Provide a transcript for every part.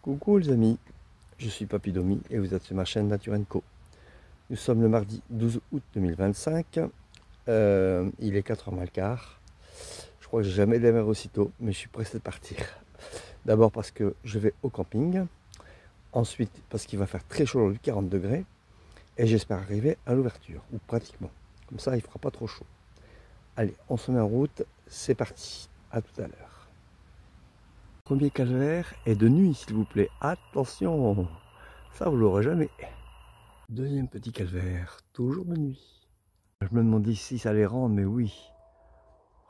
Coucou les amis, je suis Papy Domi et vous êtes sur ma chaîne Nature & Co. Nous sommes le mardi 12 août 2025, il est 4h moins le quart. Je crois que j'ai jamais démarré aussitôt, mais je suis pressé de partir. D'abord parce que je vais au camping, ensuite parce qu'il va faire très chaud aujourd'hui, 40 degrés, et j'espère arriver à l'ouverture, ou pratiquement. Comme ça il ne fera pas trop chaud. Allez, on se met en route, c'est parti, à tout à l'heure. Premier calvaire est de nuit, s'il vous plaît. Attention, ça vous l'aurez jamais. Deuxième petit calvaire, toujours de nuit. Je me demandais si ça allait rendre, mais oui.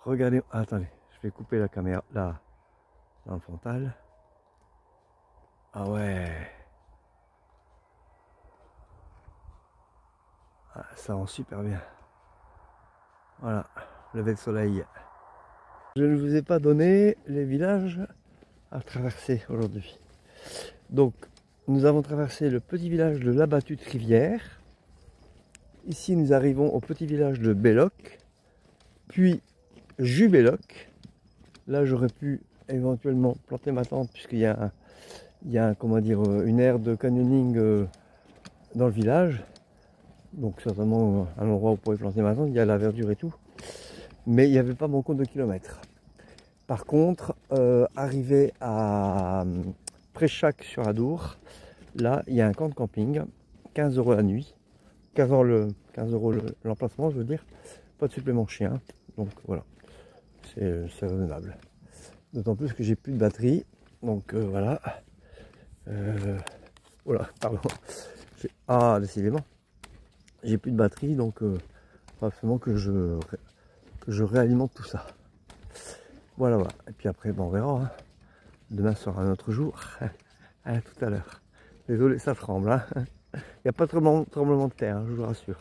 Regardez, attendez, je vais couper la caméra, là, en frontal. Ah ouais. Ah, ça rend super bien. Voilà, lever de soleil. Je ne vous ai pas donné les villages à traverser aujourd'hui. Donc, nous avons traversé le petit village de la Battue de Rivière. Ici, nous arrivons au petit village de Belloc, puis Jubelloc. Là, j'aurais pu éventuellement planter ma tente puisqu'il y a comment dire, une aire de canyoning dans le village. Donc, certainement un endroit où vous pouvez planter ma tente. Il y a la verdure et tout. Mais il n'y avait pas mon compte de kilomètres. Par contre, arrivé à Préchac-sur-Adour, là, il y a un camp de camping, 15 € la nuit, 15 € l'emplacement, je veux dire, pas de supplément chien, donc voilà, c'est raisonnable. D'autant plus que j'ai plus de batterie, donc voilà. Voilà, pardon. Ah, décidément, j'ai plus de batterie, donc il faut absolument que je réalimente tout ça. Voilà, voilà. Et puis après, bon, on verra. Hein. Demain sera un autre jour. À tout à l'heure. Désolé, ça tremble. Hein. Il n'y a pas de tremblement de terre, hein, je vous rassure.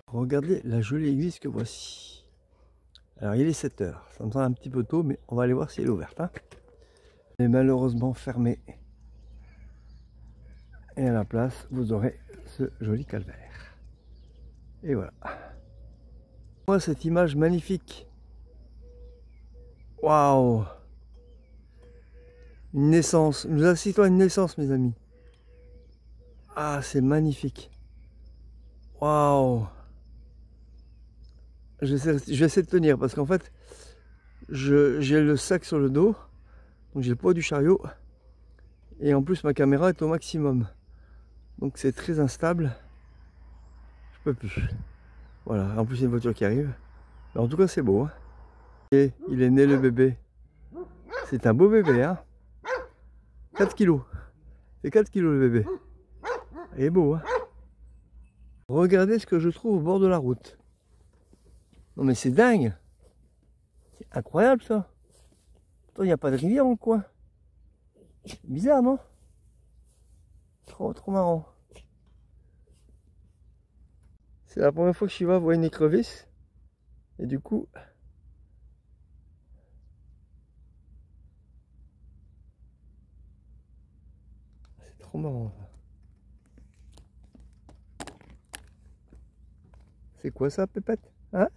Regardez la jolie église que voici. Alors, il est 7 h. Ça me semble un petit peu tôt, mais on va aller voir si elle est ouverte. Hein. Elle est malheureusement fermée. Et à la place, vous aurez ce joli calvaire. Et voilà. Moi, cette image magnifique. Waouh! Une naissance. Nous assistons à une naissance, mes amis. Ah, c'est magnifique. Waouh! Je vais essayer de tenir parce qu'en fait, j'ai le sac sur le dos. Donc j'ai le poids du chariot. Et en plus, ma caméra est au maximum. Donc c'est très instable. Je peux plus. Voilà. En plus, il y a une voiture qui arrive. Mais en tout cas, c'est beau. Hein. Et il est né le bébé. C'est un beau bébé, hein. 4 kilos. C'est 4 kilos le bébé. Il est beau, hein. Regardez ce que je trouve au bord de la route. Non mais c'est dingue. C'est incroyable ça. Pourtant il n'y a pas de rivière dans le coin. Bizarre, non? Trop marrant. C'est la première fois que je vais voir une écrevisse. Et du coup... c'est trop marrant ça. C'est quoi ça, Pépette? Hein?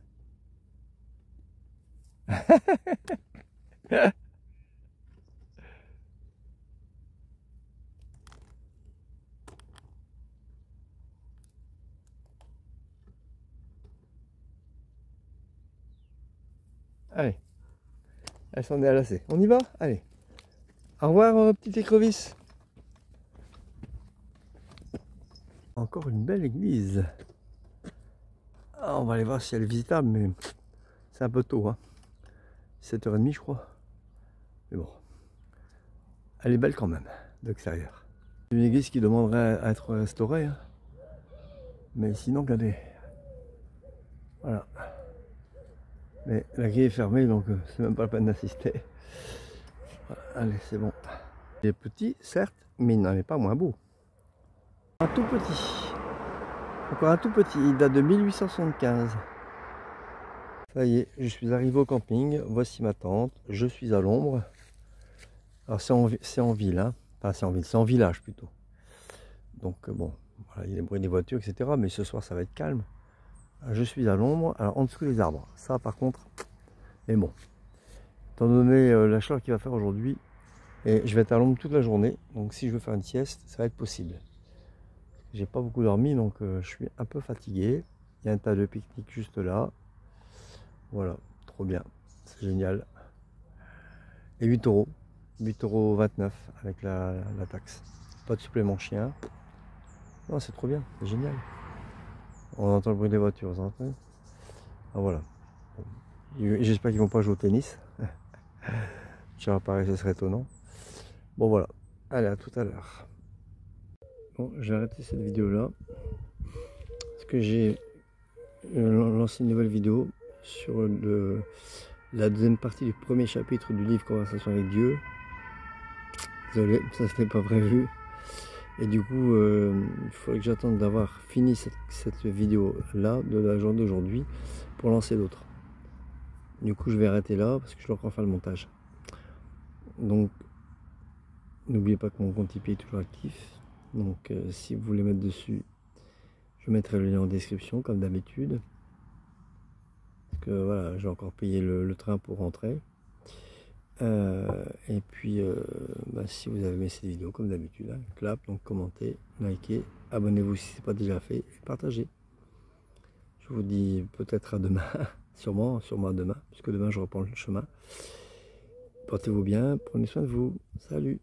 Allez. Elle s'en est lassée. On y va? Allez. Au revoir, petite écrevisse. Encore une belle église. Ah, on va aller voir si elle est visitable, mais c'est un peu tôt. Hein. 7h30, je crois. Mais bon. Elle est belle quand même, d'extérieur. Une église qui demanderait à être restaurée. Hein. Mais sinon, regardez. Voilà. Mais la grille est fermée, donc c'est même pas la peine d'assister. Voilà, allez, c'est bon. Il est petit, certes, mais il n'en est pas moins beau. Un tout petit. Encore un tout petit. Il date de 1875. Ça y est, je suis arrivé au camping. Voici ma tente. Je suis à l'ombre. Alors c'est en ville, hein. Enfin c'est en ville, c'est en village plutôt. Donc bon, voilà, il y a les bruits des voitures, etc. Mais ce soir ça va être calme. Je suis à l'ombre, alors en dessous des arbres. Ça par contre, mais bon, étant donné la chaleur qu'il va faire aujourd'hui, Et je vais être à l'ombre toute la journée, donc si je veux faire une sieste, ça va être possible. J'ai pas beaucoup dormi, donc je suis un peu fatigué. Il y a un tas de pique-nique juste là. Voilà, trop bien, c'est génial. Et 8 euros, 8,29 € avec la taxe. Pas de supplément chien. Non, c'est trop bien, c'est génial. On entend le bruit des voitures, vous entendez? Ah voilà. J'espère qu'ils vont pas jouer au tennis. Ça paraît, ce serait étonnant. Bon voilà, allez, à tout à l'heure. Bon, j'ai arrêté cette vidéo là parce que j'ai lancé une nouvelle vidéo sur la deuxième partie du premier chapitre du livre Conversation avec Dieu. Désolé, ça c'était pas prévu. Et du coup, il faudrait que j'attende d'avoir fini cette vidéo là de la journée d'aujourd'hui pour lancer l'autre. Du coup, je vais arrêter là parce que je dois encore faire le montage. Donc, n'oubliez pas que mon compte Tipeee est toujours actif. Donc, si vous voulez mettre dessus, je mettrai le lien en description comme d'habitude. Parce que voilà, j'ai encore payé le train pour rentrer. Et puis, si vous avez aimé cette vidéo, comme d'habitude, hein, clap, donc commentez, likez, abonnez-vous si ce n'est pas déjà fait, et partagez. Je vous dis peut-être à demain, sûrement à demain, puisque demain je reprends le chemin. Portez-vous bien, prenez soin de vous, salut!